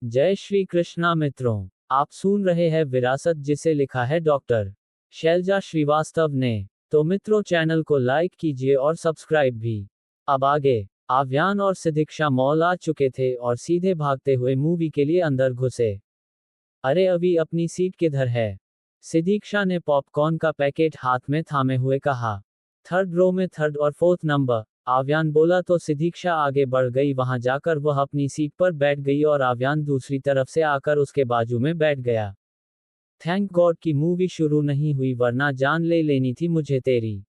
जय श्री कृष्णा मित्रों, आप सुन रहे हैं विरासत जिसे लिखा है डॉक्टर शैलजा श्रीवास्तव ने। तो मित्रों चैनल को लाइक कीजिए और सब्सक्राइब भी। अब आगे। आव्यान और सिदीक्षा मॉल आ चुके थे और सीधे भागते हुए मूवी के लिए अंदर घुसे। अरे अभी अपनी सीट किधर है? सिदीक्षा ने पॉपकॉर्न का पैकेट हाथ में थामे हुए कहा। थर्ड रो में थर्ड और फोर्थ नंबर, आव्यान बोला तो सिदीक्षा आगे बढ़ गई। वहां जाकर वह अपनी सीट पर बैठ गई और आव्यान दूसरी तरफ से आकर उसके बाजू में बैठ गया। थैंक गॉड कि मूवी शुरू नहीं हुई वरना जान ले लेनी थी मुझे तेरी,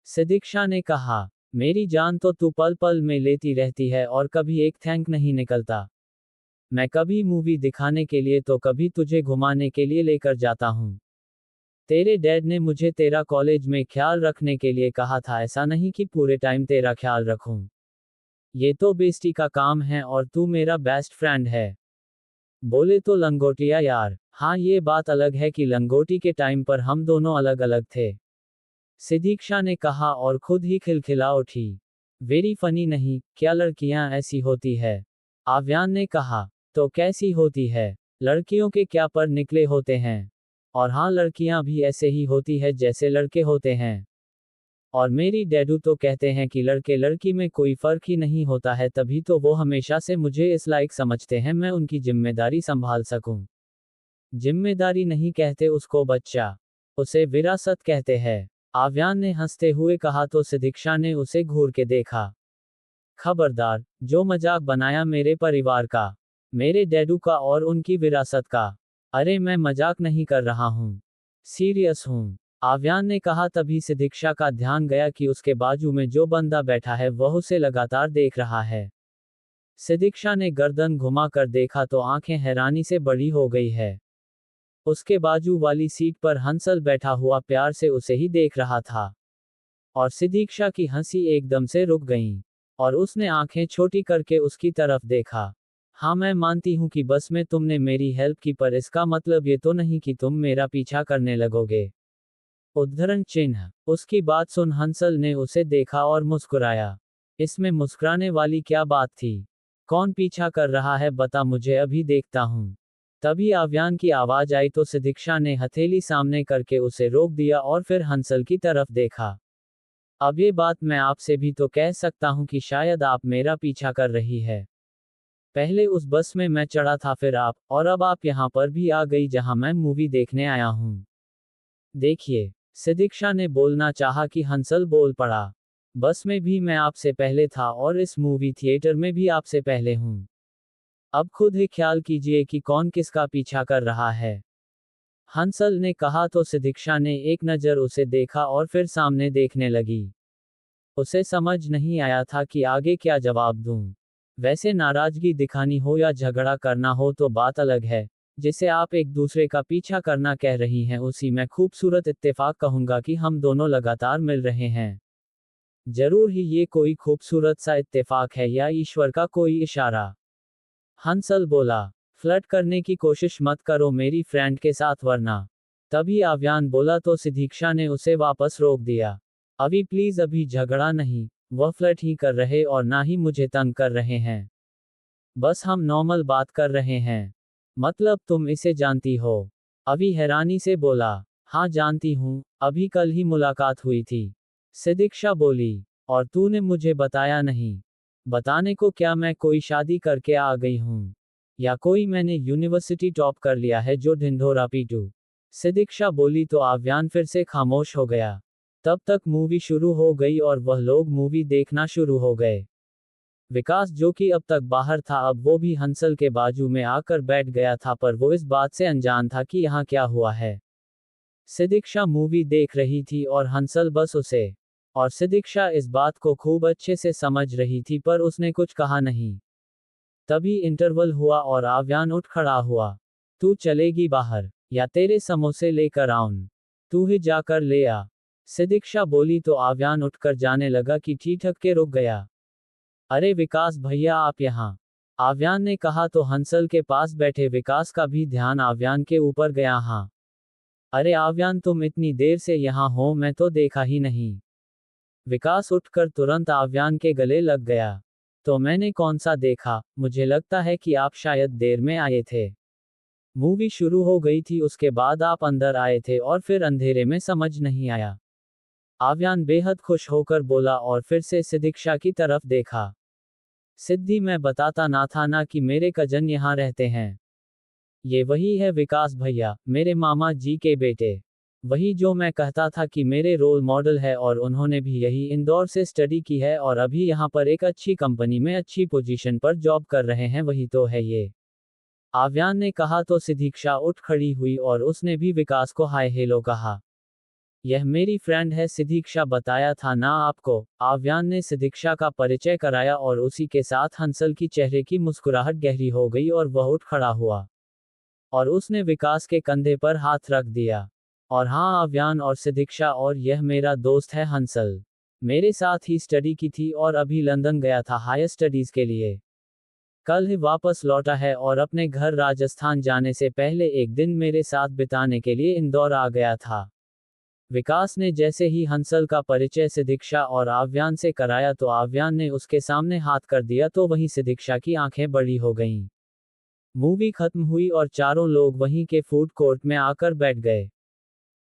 सिदीक्षा ने कहा। मेरी जान तो तू पल पल में लेती रहती है और कभी एक थैंक नहीं निकलता। मैं कभी मूवी दिखाने के लिए तो कभी तुझे घुमाने के लिए लेकर जाता हूँ। तेरे डैड ने मुझे तेरा कॉलेज में ख्याल रखने के लिए कहा था, ऐसा नहीं कि पूरे टाइम तेरा ख्याल रखूं। ये तो बेइज्जती का काम है और तू मेरा बेस्ट फ्रेंड है। बोले तो लंगोटिया यार। हाँ ये बात अलग है कि लंगोटी के टाइम पर हम दोनों अलग अलग थे, सिदीक्षा ने कहा और खुद ही खिलखिला उठी। वेरी फनी नहीं, क्या लड़कियां ऐसी होती है? आव्यान ने कहा। तो कैसी होती है? लड़कियों के क्या पर निकले होते हैं? और हाँ लड़कियां भी ऐसे ही होती है जैसे लड़के होते हैं। और मेरी डैडू तो कहते हैं कि लड़के लड़की में कोई फर्क ही नहीं होता है, तभी तो वो हमेशा से मुझे इस लायक समझते हैं मैं उनकी जिम्मेदारी संभाल सकूं। जिम्मेदारी नहीं कहते उसको बच्चा, उसे विरासत कहते हैं, आव्यान ने हंसते हुए कहा तो सिदीक्षा ने उसे घूर के देखा। खबरदार, जो मजाक बनाया मेरे परिवार का, मेरे डैडू का और उनकी विरासत का। अरे मैं मजाक नहीं कर रहा हूँ, सीरियस हूँ, आव्यान ने कहा। तभी सिदीक्षा का ध्यान गया कि उसके बाजू में जो बंदा बैठा है वह उसे लगातार देख रहा है। सिदीक्षा ने गर्दन घुमाकर देखा तो आंखें हैरानी से बड़ी हो गई है। उसके बाजू वाली सीट पर हंसल बैठा हुआ प्यार से उसे ही देख रहा था। और सिदीक्षा की हंसी एकदम से रुक गई और उसने आंखें छोटी करके उसकी तरफ देखा। हाँ मैं मानती हूँ कि बस में तुमने मेरी हेल्प की, पर इसका मतलब ये तो नहीं कि तुम मेरा पीछा करने लगोगे। उद्धरण चिन्ह। उसकी बात सुन हंसल ने उसे देखा और मुस्कुराया। इसमें मुस्कुराने वाली क्या बात थी? कौन पीछा कर रहा है बता मुझे, अभी देखता हूँ। तभी आव्यान की आवाज आई तो सिदीक्षा ने हथेली सामने करके उसे रोक दिया और फिर हंसल की तरफ देखा। अब ये बात मैं आपसे भी तो कह सकता हूँ कि शायद आप मेरा पीछा कर रही है। पहले उस बस में मैं चढ़ा था, फिर आप, और अब आप यहाँ पर भी आ गई जहाँ मैं मूवी देखने आया हूँ। देखिए, सिदीक्षा ने बोलना चाहा कि हंसल बोल पड़ा। बस में भी मैं आपसे पहले था और इस मूवी थिएटर में भी आपसे पहले हूँ। अब खुद ही ख्याल कीजिए कि कौन किसका पीछा कर रहा है, हंसल ने कहा तो सिदीक्षा ने एक नज़र उसे देखा और फिर सामने देखने लगी। उसे समझ नहीं आया था कि आगे क्या जवाब दूं। वैसे नाराजगी दिखानी हो या झगड़ा करना हो तो बात अलग है, जिसे आप एक दूसरे का पीछा करना कह रही हैं उसी में खूबसूरत इत्तेफाक कहूंगा कि हम दोनों लगातार मिल रहे हैं। जरूर ही ये कोई खूबसूरत सा इत्तेफाक है या ईश्वर का कोई इशारा, हंसल बोला। फ्लर्ट करने की कोशिश मत करो मेरी फ्रेंड के साथ वरना। तभी आव्यान बोला तो सिदीक्षा ने उसे वापस रोक दिया। अभी प्लीज, अभी झगड़ा नहीं, वह फ्लर्ट ही कर रहे और ना ही मुझे तंग कर रहे हैं। बस हम नॉर्मल बात कर रहे हैं। मतलब तुम इसे जानती हो? अभी हैरानी से बोला। हाँ जानती हूँ, अभी कल ही मुलाकात हुई थी, सिदीक्षा बोली। और तूने मुझे बताया नहीं? बताने को क्या, मैं कोई शादी करके आ गई हूँ या कोई मैंने यूनिवर्सिटी टॉप कर लिया है जो ढिंढोरा पीटू, सिदीक्षा बोली तो आव्यान फिर से खामोश हो गया। तब तक मूवी शुरू हो गई और वह लोग मूवी देखना शुरू हो गए। विकास जो कि अब तक बाहर था अब वो भी हंसल के बाजू में आकर बैठ गया था, पर वो इस बात से अनजान था कि यहाँ क्या हुआ है। सिदीक्षा मूवी देख रही थी और हंसल बस उसे, और सिदीक्षा इस बात को खूब अच्छे से समझ रही थी पर उसने कुछ कहा नहीं। तभी इंटरवल हुआ और आव्यान उठ खड़ा हुआ। तू चलेगी बाहर या तेरे समोसे लेकर आऊं? तू ही जाकर ले आ, सिदीक्षा बोली तो आव्यान उठकर जाने लगा कि ठिठक के रुक गया। अरे विकास भैया आप यहाँ, आव्यान ने कहा तो हंसल के पास बैठे विकास का भी ध्यान आव्यान के ऊपर गया। हाँ अरे आव्यान तुम इतनी देर से यहाँ हो, मैं तो देखा ही नहीं। विकास उठकर तुरंत आव्यान के गले लग गया। तो मैंने कौन सा देखा, मुझे लगता है कि आप शायद देर में आए थे। मूवी शुरू हो गई थी, उसके बाद आप अंदर आए थे और फिर अंधेरे में समझ नहीं आया। आव्यान बेहद खुश होकर बोला और फिर से सिदीक्षा की तरफ देखा। सिद्धि, मैं बताता ना था ना कि मेरे कजन यहाँ रहते हैं। ये वही है विकास भैया, मेरे मामा जी के बेटे। वही जो मैं कहता था कि मेरे रोल मॉडल है, और उन्होंने भी यही इंदौर से स्टडी की है और अभी यहाँ पर एक अच्छी कंपनी में अच्छी पोजीशन पर जॉब कर रहे हैं, वही तो है ये। आव्यान ने कहा तो सिदीक्षा उठ खड़ी हुई और उसने भी विकास को हाय हेलो कहा। यह मेरी फ्रेंड है, सिदीक्षा बताया था ना आपको। आव्यान ने सिदीक्षा का परिचय कराया और उसी के साथ हंसल की चेहरे की मुस्कुराहट गहरी हो गई और वह उठ खड़ा हुआ और उसने विकास के कंधे पर हाथ रख दिया। और हाँ आव्यान और सिदीक्षा, और यह मेरा दोस्त है हंसल। मेरे साथ ही स्टडी की थी और अभी लंदन गया था हायर स्टडीज के लिए। कल ही वापस लौटा है और अपने घर राजस्थान जाने से पहले एक दिन मेरे साथ बिताने के लिए इंदौर आ गया था। विकास ने जैसे ही हंसल का परिचय सिदीक्षा और आव्यान से कराया तो आव्यान ने उसके सामने हाथ कर दिया तो वहीं सिदीक्षा की आंखें बड़ी हो गईं। मूवी खत्म हुई और चारों लोग वहीं के फूड कोर्ट में आकर बैठ गए।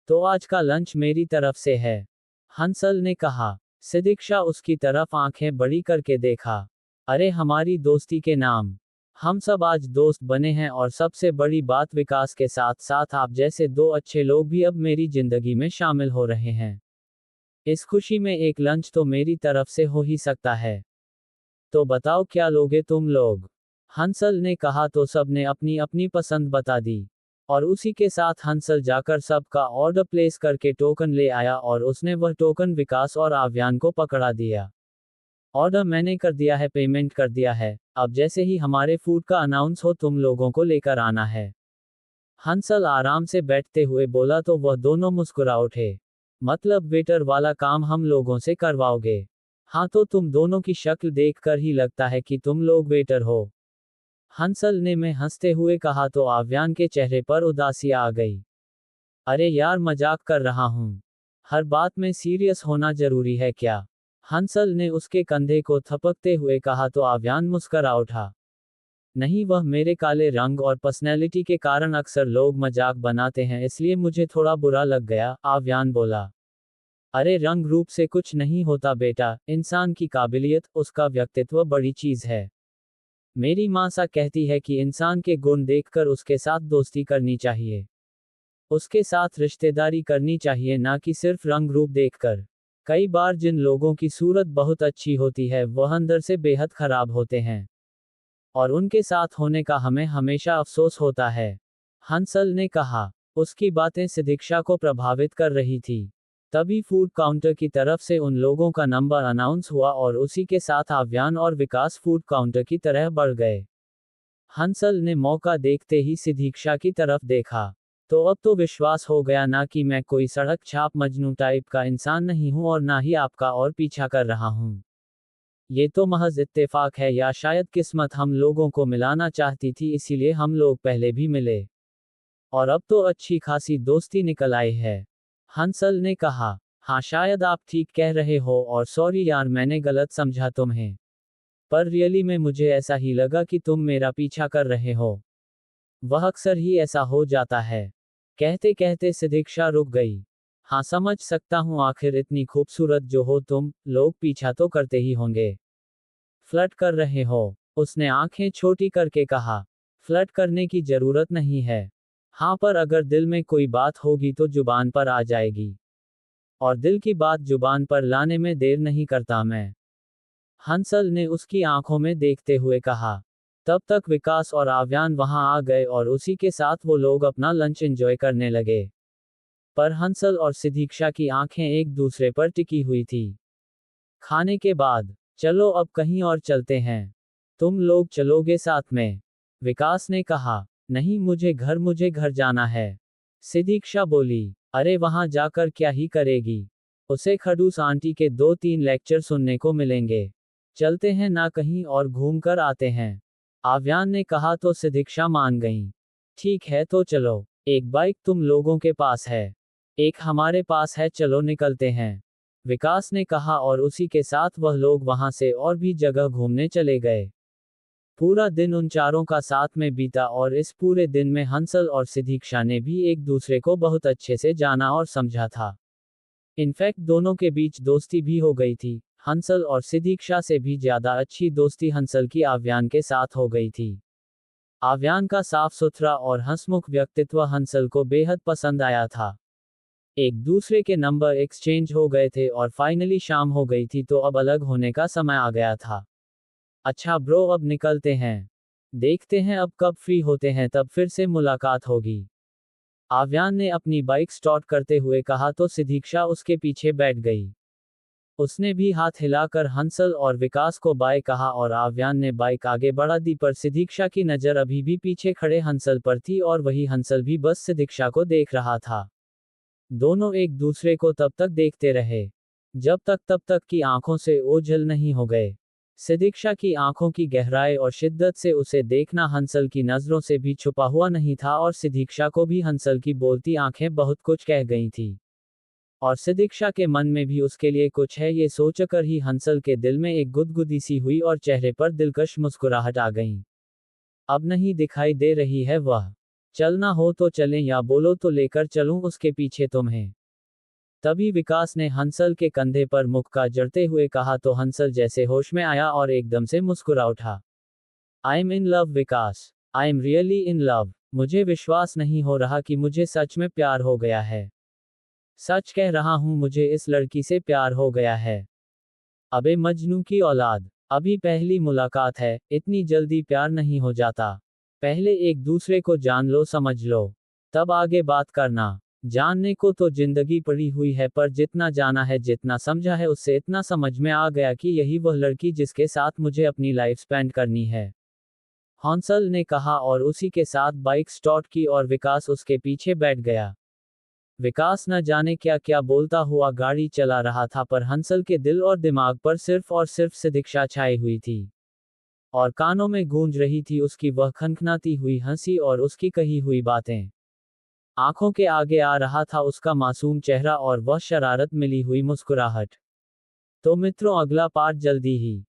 तो आज का लंच मेरी तरफ से है, हंसल ने कहा। सिदीक्षा उसकी तरफ आंखें बड़ी करके देखा। अरे हमारी दोस्ती के नाम, हम सब आज दोस्त बने हैं, और सबसे बड़ी बात विकास के साथ साथ आप जैसे दो अच्छे लोग भी अब मेरी जिंदगी में शामिल हो रहे हैं। इस खुशी में एक लंच तो मेरी तरफ से हो ही सकता है। तो बताओ क्या लोगे तुम लोग, हंसल ने कहा तो सबने अपनी अपनी पसंद बता दी। और उसी के साथ हंसल जाकर सबका ऑर्डर प्लेस करके टोकन ले आया और उसने वह टोकन विकास और आव्यान को पकड़ा दिया। ऑर्डर मैंने कर दिया है, पेमेंट कर दिया है, अब जैसे ही हमारे फूड का अनाउंस हो तुम लोगों को लेकर आना है। हंसल आराम से बैठते हुए बोला तो वह दोनों मुस्कुरा उठे। मतलब वेटर वाला काम हम लोगों से करवाओगे? हाँ, तो तुम दोनों की शक्ल देखकर ही लगता है कि तुम लोग वेटर हो, हंसल ने में हंसते हुए कहा तो आव्यान के चेहरे पर उदासी आ गई। अरे यार मजाक कर रहा हूँ, हर बात में सीरियस होना जरूरी है क्या? हंसल ने उसके कंधे को थपकते हुए कहा तो आव्यान मुस्करा उठा। नहीं, वह मेरे काले रंग और पर्सनैलिटी के कारण अक्सर लोग मजाक बनाते हैं, इसलिए मुझे थोड़ा बुरा लग गया, आव्यान बोला। अरे रंग रूप से कुछ नहीं होता बेटा, इंसान की काबिलियत, उसका व्यक्तित्व बड़ी चीज है। मेरी माँ सा कहती है कि इंसान के गुण देखकर उसके साथ दोस्ती करनी चाहिए, उसके साथ रिश्तेदारी करनी चाहिए, ना कि सिर्फ रंग रूप देखकर। कई बार जिन लोगों की सूरत बहुत अच्छी होती है वह अंदर से बेहद खराब होते हैं, और उनके साथ होने का हमें हमेशा अफसोस होता है, हंसल ने कहा। उसकी बातें सिदीक्षा को प्रभावित कर रही थी। तभी फूड काउंटर की तरफ से उन लोगों का नंबर अनाउंस हुआ और उसी के साथ आव्यान और विकास फूड काउंटर की तरह बढ़ गए। हंसल ने मौका देखते ही सिदीक्षा की तरफ देखा। तो अब तो विश्वास हो गया ना कि मैं कोई सड़क छाप मजनू टाइप का इंसान नहीं हूं और ना ही आपका और पीछा कर रहा हूं। ये तो महज इत्तेफाक है, या शायद किस्मत हम लोगों को मिलाना चाहती थी, इसीलिए हम लोग पहले भी मिले और अब तो अच्छी खासी दोस्ती निकल आई है, हंसल ने कहा। हाँ शायद आप ठीक कह रहे हो, और सॉरी यार मैंने गलत समझा तुम्हें, पर रियली में मुझे ऐसा ही लगा कि तुम मेरा पीछा कर रहे हो। वह अक्सर ही ऐसा हो जाता है। कहते कहते सिदीक्षा रुक गई। हाँ समझ सकता हूँ, आखिर इतनी खूबसूरत जो हो तुम, लोग पीछा तो करते ही होंगे। फ्लर्ट कर रहे हो? उसने आंखें छोटी करके कहा। फ्लर्ट करने की जरूरत नहीं है। हाँ पर अगर दिल में कोई बात होगी तो जुबान पर आ जाएगी, और दिल की बात जुबान पर लाने में देर नहीं करता मैं, हंसल ने उसकी आंखों में देखते हुए कहा। तब तक विकास और आव्यान वहां आ गए और उसी के साथ वो लोग अपना लंच एंजॉय करने लगे। पर हंसल और सिदीक्षा की आंखें एक दूसरे पर टिकी हुई थी। खाने के बाद, चलो अब कहीं और चलते हैं, तुम लोग चलोगे साथ में? विकास ने कहा। नहीं मुझे घर जाना है, सिदीक्षा बोली। अरे वहां जाकर क्या ही करेगी, उसे खड़ूस आंटी के 2-3 लेक्चर सुनने को मिलेंगे। चलते हैं ना कहीं और घूम कर आते हैं, आव्यान ने कहा तो सिदीक्षा मान गई। ठीक है तो चलो, एक बाइक तुम लोगों के पास है, एक हमारे पास है, चलो निकलते हैं। विकास ने कहा और उसी के साथ वह लोग वहां से और भी जगह घूमने चले गए। पूरा दिन उन चारों का साथ में बीता और इस पूरे दिन में हंसल और सिद्धीक्षा ने भी एक दूसरे को बहुत अच्छे से जाना और समझा था। इनफैक्ट दोनों के बीच दोस्ती भी हो गई थी। हंसल और सिद्धीक्षा से भी ज्यादा अच्छी दोस्ती हंसल की आव्यान के साथ हो गई थी। आव्यान का साफ सुथरा और हंसमुख व्यक्तित्व हंसल को बेहद पसंद आया था। एक दूसरे के नंबर एक्सचेंज हो गए थे और फाइनली शाम हो गई थी, तो अब अलग होने का समय आ गया था। अच्छा ब्रो, अब निकलते हैं। देखते हैं अब कब फ्री होते हैं, तब फिर से मुलाकात होगी। आव्यान ने अपनी बाइक स्टार्ट करते हुए कहा तो सिद्धीक्षा उसके पीछे बैठ गई। उसने भी हाथ हिलाकर हंसल और विकास को बाय कहा और आव्यान ने बाइक आगे बढ़ा दी, पर सिद्धीक्षा की नज़र अभी भी पीछे खड़े हंसल पर थी और वही हंसल भी बस सिद्धीक्षा को देख रहा था। दोनों एक दूसरे को तब तक देखते रहे जब तक की आंखों से ओझल नहीं हो गए। सिद्धीक्षा की आंखों की गहराई और शिद्दत से उसे देखना हंसल की नजरों से भी छुपा हुआ नहीं था और सिद्धीक्षा को भी हंसल की बोलती आंखें बहुत कुछ कह गई थी। और सिद्धीक्षा के मन में भी उसके लिए कुछ है, ये सोचकर ही हंसल के दिल में एक गुदगुदी सी हुई और चेहरे पर दिलकश मुस्कुराहट आ गई। अब नहीं दिखाई दे रही है वह। चलना हो तो चलें या बोलो तो लेकर चलूं उसके पीछे तुम्हें। तभी विकास ने हंसल के कंधे पर मुख का जड़ते हुए कहा तो हंसल जैसे होश में आया और एकदम से मुस्कुरा उठा। I am in love Vikas, I am really in love. मुझे विश्वास नहीं हो रहा कि मुझे सच में प्यार हो गया है। सच कह रहा हूं, मुझे इस लड़की से प्यार हो गया है। अबे मजनू की औलाद, अभी पहली मुलाकात है, इतनी जल्दी प्यार नहीं हो जाता। पहले एक दूसरे को जान लो, समझ लो, तब आगे बात करना। जानने को तो जिंदगी पड़ी हुई है, पर जितना जाना है, जितना समझा है, उससे इतना समझ में आ गया कि यही वह लड़की जिसके साथ मुझे अपनी लाइफ स्पेंड करनी है। हंसल ने कहा और उसी के साथ बाइक स्टार्ट की और विकास उसके पीछे बैठ गया। विकास न जाने क्या क्या बोलता हुआ गाड़ी चला रहा था, पर हंसल के दिल और दिमाग पर सिर्फ और सिर्फ सिद्धीक्षा छाई हुई थी। और कानों में गूंज रही थी उसकी वह खनखनाती हुई हंसी और उसकी कही हुई बातें। आंखों के आगे आ रहा था उसका मासूम चेहरा और वह शरारत मिली हुई मुस्कुराहट। तो मित्रों, अगला पार्ट जल्दी ही